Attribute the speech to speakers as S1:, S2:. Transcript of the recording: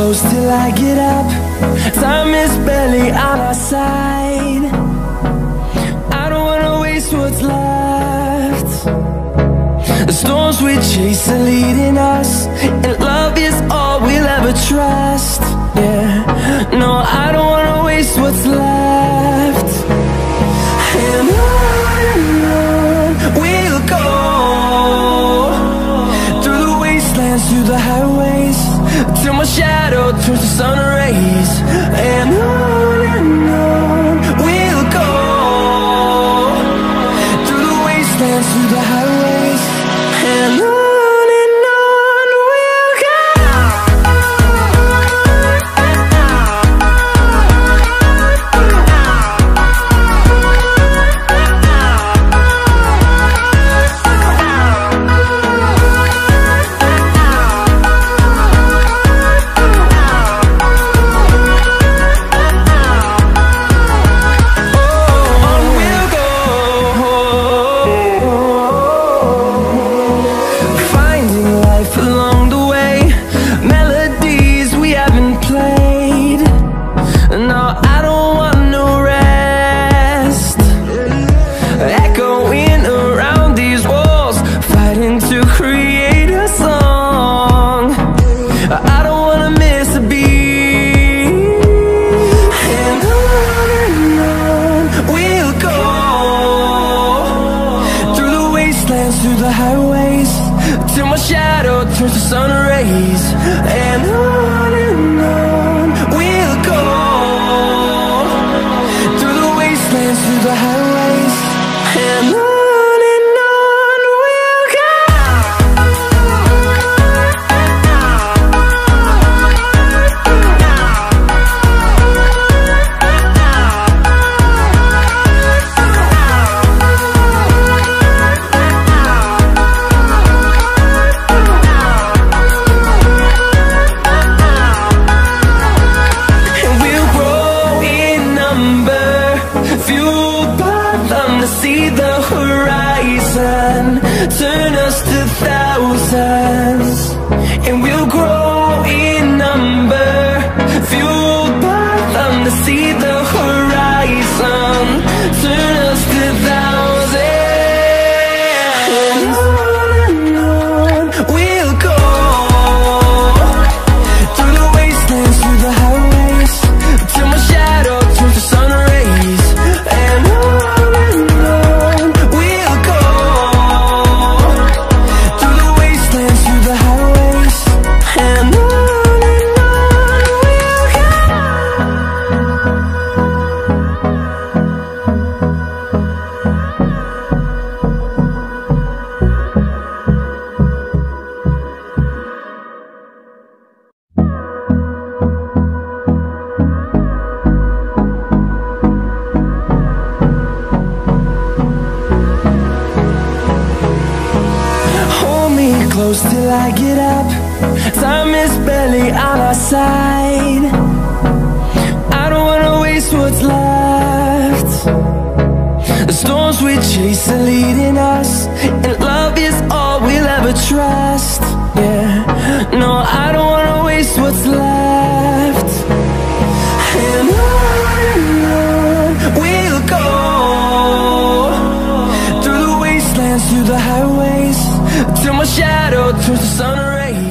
S1: close till I get up. Time is barely on our side. I don't wanna waste what's left. The storms we chase are leading us, and love is all we'll ever trust. Yeah, no, I don't wanna waste what's left. And on we'll go, through the wastelands, through the highways, till my shadow turns to sun rays. And on we'll go, through the wastelands, through the highways, and on. Turns to sun rays, and on we'll go, through the wastelands, through the highways, and on we'll go. Turn us to thousands, and we'll grow in number, fueled by them to see the horizon. Turn us to thousands, and on we'll go, through the wastelands, through the highways, till my shadow turns to sun rays, and on we'll go, through the wastelands, through the highways, and on we'll go. Hold me close till I get up. Time is barely on our side. I don't wanna waste what's left. The storms we chase are leading us, and love is all we'll ever trust. Yeah, no, I don't wanna waste what's left. And on we'll go, through the wastelands, through the highways, till my shadow turns to sun rays.